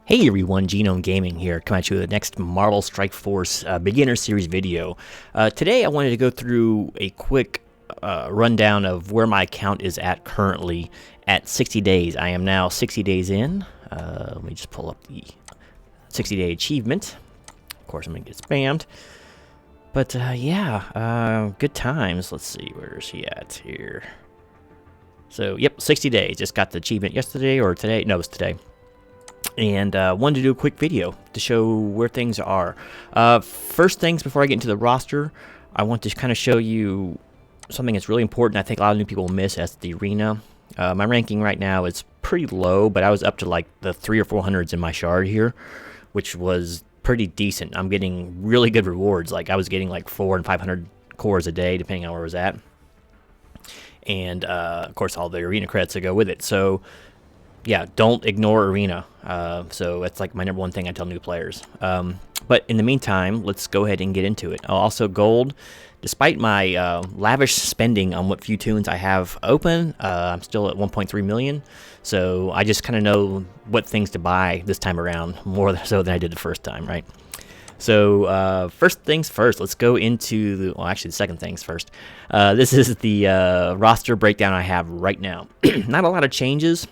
Hey everyone, Genome Gaming here, coming at you with the next Marvel Strike Force Beginner Series video. Today I wanted to go through a quick rundown of where my account is at currently at 60 days. I am now 60 days in. Let me just pull up the 60-day achievement. Of course I'm going to get spammed. But yeah, good times. Let's see, where is he at here? So, yep, 60 days. Just got the achievement yesterday or today. No, it was today. And wanted to do a quick video to show where things are. First things, before I get into the roster, I want to kind of show you something that's really important. I think a lot of new people miss as the arena. My ranking right now is pretty low, but I was up to like the 300 or 400s in my shard here, which was pretty decent. I'm getting really good rewards. Like I was getting like 400 and 500 cores a day, depending on where I was at. And of course, all the arena credits that go with it. So yeah, don't ignore arena. So that's like my number one thing I tell new players. But in the meantime, let's go ahead and get into it. Also, gold. Despite my lavish spending on what few tunes I have open, I'm still at 1.3 million. So I just kind of know what things to buy this time around, more so than I did the first time, right? So first things first, let's go into the, well, actually the second things first. This is the roster breakdown I have right now. Not a lot of changes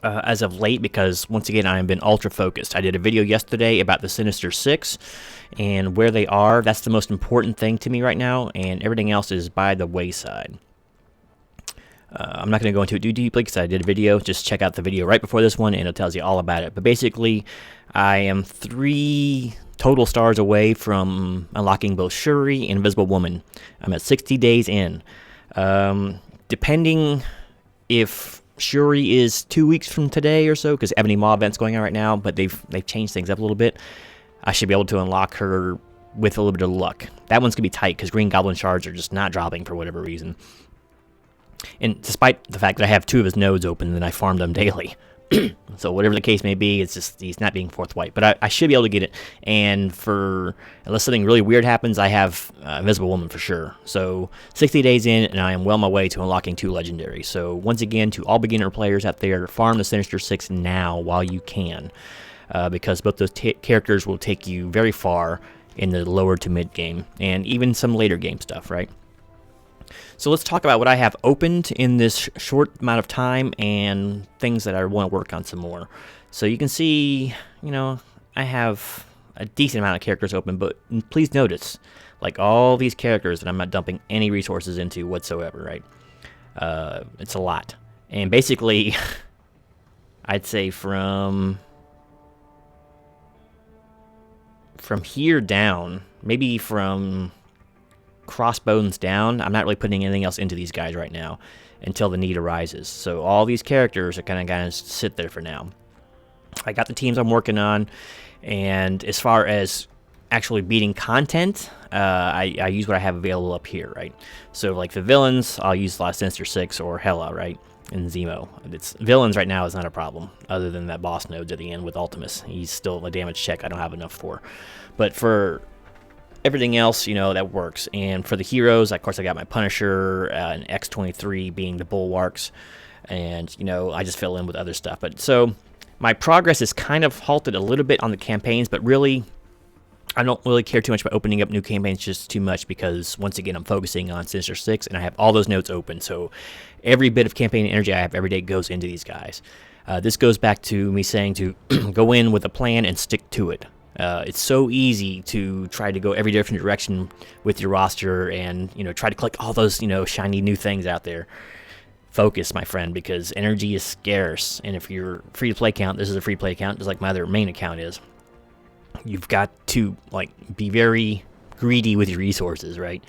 as of late, because once again I have been ultra focused. I did a video yesterday about the Sinister Six and where they are. That's the most important thing to me right now, and everything else is by the wayside. I'm not going to go into it too deeply because I did a video. Just check out the video right before this one and it tells you all about it. But basically, I am 3 total stars away from unlocking both Shuri and Invisible Woman. I'm at 60 days in. Depending if Shuri is 2 weeks from today or so, because Ebony Maw event's going on right now, but they've changed things up a little bit. I should be able to unlock her with a little bit of luck. That one's gonna be tight because Green Goblin shards are just not dropping for whatever reason. And despite the fact that I have 2 of his nodes open and I farm them daily. So whatever the case may be, it's just he's not being forthright. But I should be able to get it. And unless something really weird happens, I have Invisible Woman for sure. So 60 days in, and I am well on my way to unlocking 2 legendaries. So once again, to all beginner players out there, farm the Sinister Six now while you can, because both those characters will take you very far in the lower to mid game, and even some later game stuff, right? So let's talk about what I have opened in this short amount of time and things that I want to work on some more. So you can see, you know, I have a decent amount of characters open, but please notice, like all these characters that I'm not dumping any resources into whatsoever, right? It's a lot. And basically, I'd say from here down, maybe from Crossbones down, I'm not really putting anything else into these guys right now until the need arises. So all these characters are kind of sit there for now. I got the teams I'm working on, and as far as actually beating content, I use what I have available up here, right? So like the villains, I'll use Last Sinister Six or Hela, right? And Zemo. It's villains right now is not a problem, other than that boss nodes at the end with Ultimus. He's still a damage check I don't have enough for. But for everything else, you know, that works. And for the heroes, of course, I got my Punisher and X-23 being the Bulwarks. And, you know, I just fill in with other stuff. But so my progress is kind of halted a little bit on the campaigns, but really, I don't really care too much about opening up new campaigns just too much, because once again, I'm focusing on Sinister Six and I have all those nodes open. So every bit of campaign energy I have every day goes into these guys. This goes back to me saying to go in with a plan and stick to it. It's so easy to try to go every different direction with your roster and, you know, try to collect all those, you know, shiny new things out there. Focus, my friend, because energy is scarce. And if you're free-to-play account, this is a free-play account, just like my other main account is. You've got to, like, be very greedy with your resources, right?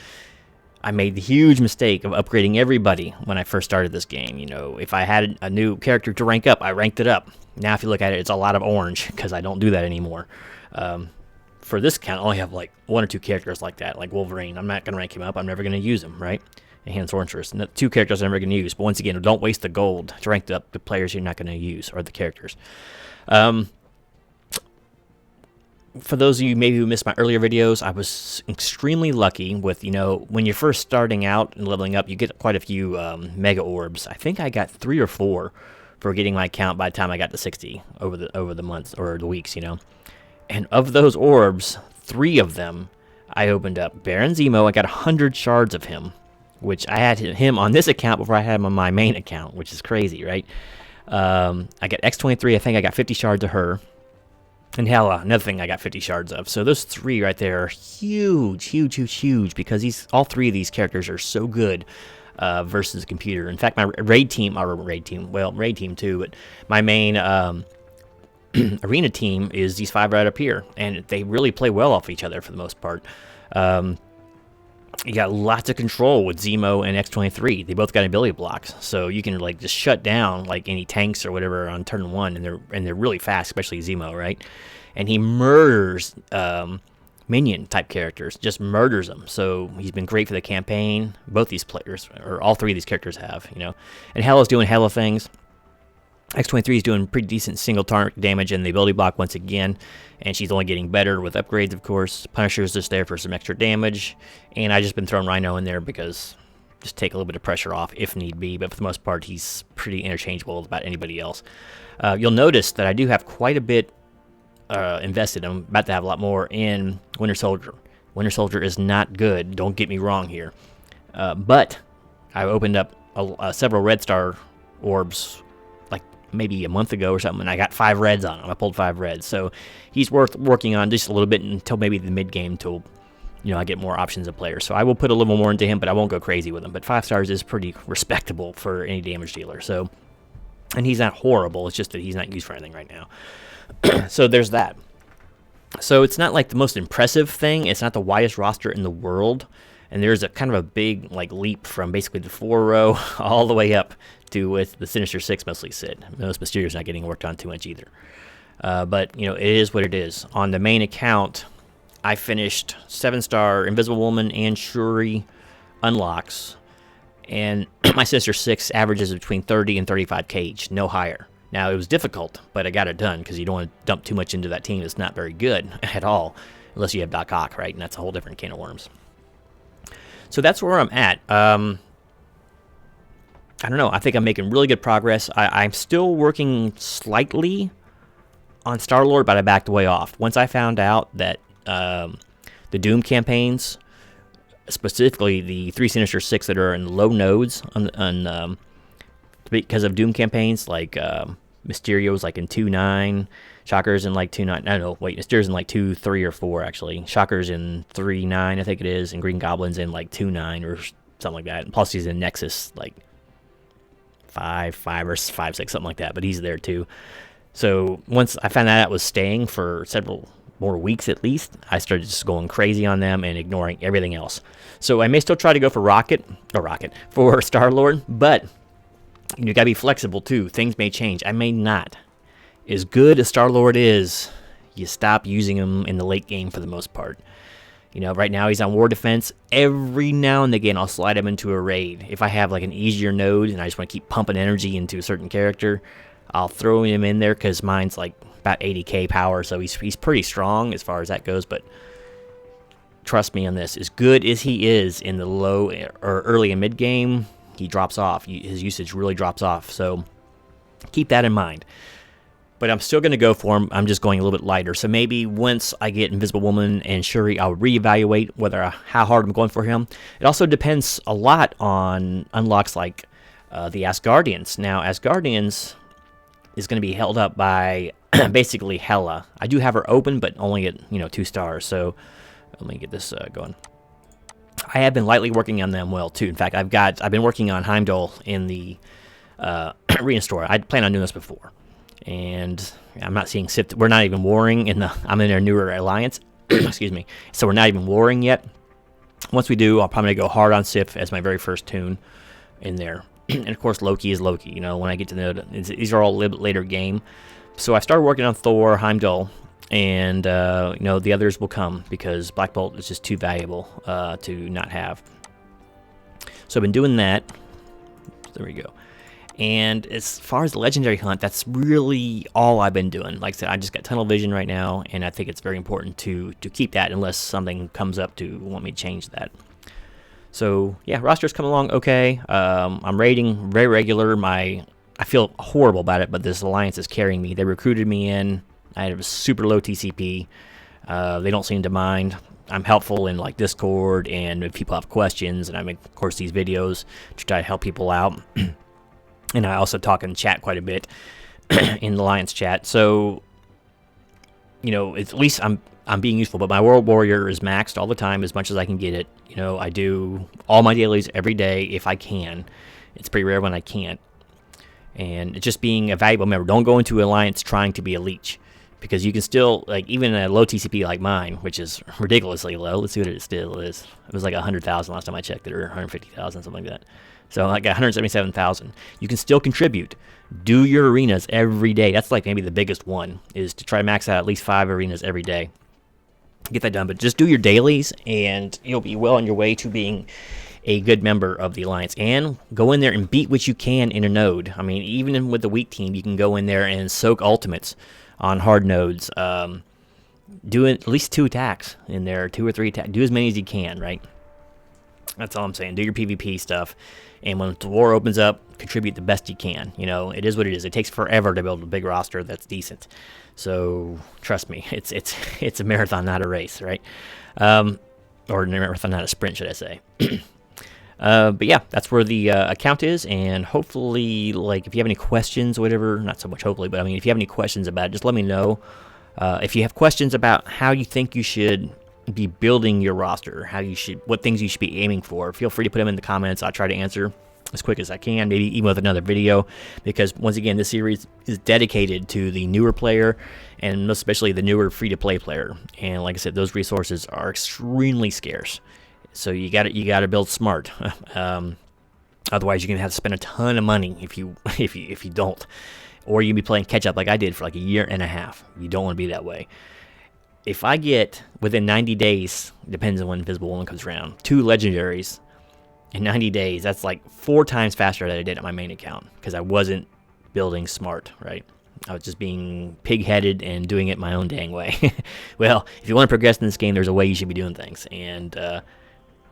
I made the huge mistake of upgrading everybody when I first started this game. You know, if I had a new character to rank up, I ranked it up. Now, if you look at it, it's a lot of orange, because I don't do that anymore. For this account, I only have like 1 or 2 characters like that, like Wolverine. I'm not going to rank him up. I'm never going to use him, right? And Hand Sorceress. And 2 characters I'm never going to use. But once again, don't waste the gold to rank up the players you're not going to use, or the characters. For those of you maybe who missed my earlier videos, I was extremely lucky with, you know, when you're first starting out and leveling up, you get quite a few Mega Orbs. I think I got 3 or 4 for getting my account by the time I got to 60 over the months or the weeks, And of those orbs, 3 of them I opened up. Baron Zemo, I got 100 shards of him, which I had him on this account before I had him on my main account, which is crazy, right? I got X-23, I think I got 50 shards of her. And Hela, another thing I got 50 shards of. So those 3 right there are huge, huge, huge, huge, because all 3 of these characters are so good versus the computer. In fact, my raid team too, but my main arena team is these 5 right up here, and they really play well off each other for the most part. You got lots of control with Zemo and X-23. They both got ability blocks, so you can like just shut down like any tanks or whatever on turn 1, and they're really fast, especially Zemo, right? And he murders minion type characters, just murders them. So he's been great for the campaign. Both these players, or all 3 of these characters have, And Hela's doing Hela things. X-23 is doing pretty decent single target damage in the ability block once again, and she's only getting better with upgrades, of course. Punisher's just there for some extra damage, and I just been throwing Rhino in there because just take a little bit of pressure off if need be, but for the most part, he's pretty interchangeable with about anybody else. You'll notice that I do have quite a bit invested. I'm about to have a lot more in Winter Soldier. Winter Soldier is not good, don't get me wrong here, but I opened up several Red Star orbs maybe a month ago or something, and I got 5 reds on him. I pulled 5 reds, so he's worth working on just a little bit until maybe the mid game, till I get more options of players. So I will put a little more into him, but I won't go crazy with him. But 5 stars is pretty respectable for any damage dealer. So, and he's not horrible. It's just that he's not used for anything right now. So there's that. So it's not like the most impressive thing. It's not the widest roster in the world. And there's a kind of a big leap from basically the 4 row all the way up to with the Sinister Six, mostly Sid. Most Mysterio's not getting worked on too much either. But it is what it is. On the main account, I finished 7-star Invisible Woman and Shuri unlocks, and my Sinister Six averages between 30 and 35k each, no higher. Now it was difficult, but I got it done because you don't want to dump too much into that team that's not very good at all, unless you have Doc Ock, right? And that's a whole different can of worms. So that's where I'm at. I don't know. I think I'm making really good progress. I'm still working slightly on Star-Lord, but I backed way off. Once I found out that the Doom campaigns, specifically the 3 Sinister Six that are in low nodes because of Doom campaigns, like Mysterio's like in 2.9, Shocker's in like 2.9. No, wait, Mysterio's in like 2.3 or 4 actually. Shocker's in 3.9, I think it is, and Green Goblin's in like 2.9 or something like that. And plus he's in Nexus like 5 or 5.6, something like that. But he's there too. So once I found out it was staying for several more weeks at least, I started just going crazy on them and ignoring everything else. So I may still try to go for for Star-Lord, but you gotta be flexible too. Things may change. I may not. As good as Star-Lord is, you stop using him in the late game for the most part. Right now he's on War Defense. Every now and again I'll slide him into a raid. If I have like an easier node and I just want to keep pumping energy into a certain character, I'll throw him in there because mine's like about 80k power, so he's pretty strong as far as that goes. But trust me on this, as good as he is in the low or early and mid game, he drops off. His usage really drops off, so keep that in mind. But I'm still going to go for him. I'm just going a little bit lighter. So maybe once I get Invisible Woman and Shuri, I'll reevaluate how hard I'm going for him. It also depends a lot on unlocks like the Asgardians. Now, Asgardians is going to be held up by basically Hela. I do have her open, but only at 2 stars. So let me get this going. I have been lightly working on them well too. In fact, I've been working on Heimdall in the arena store. I plan on doing this before. And I'm not seeing Sith. We're not even warring I'm in our newer alliance. Excuse me. So we're not even warring yet. Once we do, I'll probably go hard on Sif as my very first tune in there. And of course, Loki is Loki. When I get to know these are all a little bit later game. So I started working on Thor, Heimdall, and the others will come because Black Bolt is just too valuable to not have. So I've been doing that. There we go. And as far as the legendary hunt, that's really all I've been doing. Like I said, I just got tunnel vision right now, and I think it's very important to keep that unless something comes up to want me to change that. So yeah, roster's coming along okay. I'm raiding very regular. My I feel horrible about it, but this alliance is carrying me. They recruited me in. I have a super low TCP. They don't seem to mind. I'm helpful in like Discord, and if people have questions, and I make, of course, these videos to try to help people out. And I also talk in chat quite a bit in the Alliance chat. So, you know, at least I'm being useful. But my World Warrior is maxed all the time, as much as I can get it. You know, I do all my dailies every day if I can. It's pretty rare when I can't. And it's just being a valuable member. Don't go into Alliance trying to be a leech, because you can still, like, even a low TCP like mine, which is ridiculously low. Let's see what it still is. It was like 100,000 last time I checked it, or 150,000, something like that. So like 177,000. You can still contribute. Do your arenas every day. That's like maybe the biggest one, is to try to max out at least 5 arenas every day. Get that done, but just do your dailies, and you'll be well on your way to being a good member of the Alliance. And go in there and beat what you can in a node. I mean, even with the weak team, you can go in there and soak ultimates on hard nodes. Do at least 2 attacks in there, 2 or 3 attacks. Do as many as you can, right? That's all I'm saying. Do your PvP stuff, and when the war opens up, contribute the best you can. You know, it is what it is. It takes forever to build a big roster that's decent. So trust me, it's a marathon, not a race, right? Or a marathon, not a sprint, should I say? But yeah, that's where the account is, and hopefully, like, if you have any questions, whatever, not so much hopefully, but I mean, if you have any questions about it, just let me know. If you have questions about how you think you should be building your roster, what things you should be aiming for, feel free to put them in the comments. I'll try to answer as quick as I can, maybe even with another video, because once again, this series is dedicated to the newer player, and especially the newer free-to-play player. And like I said, those resources are extremely scarce, so you got to build smart. Otherwise, you're gonna have to spend a ton of money if you don't, or you'll be playing catch up like I did for like a year and a half. You don't want to be that way. If I get, within 90 days, depends on when Invisible Woman comes around, 2 legendaries in 90 days, that's like 4 times faster than I did on my main account, because I wasn't building smart, right? I was just being pig-headed and doing it my own dang way. Well, if you want to progress in this game, there's a way you should be doing things. And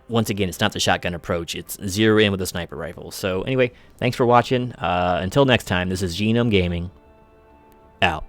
once again, it's not the shotgun approach. It's zero in with a sniper rifle. So anyway, thanks for watching. Until next time, this is Genome Gaming, out.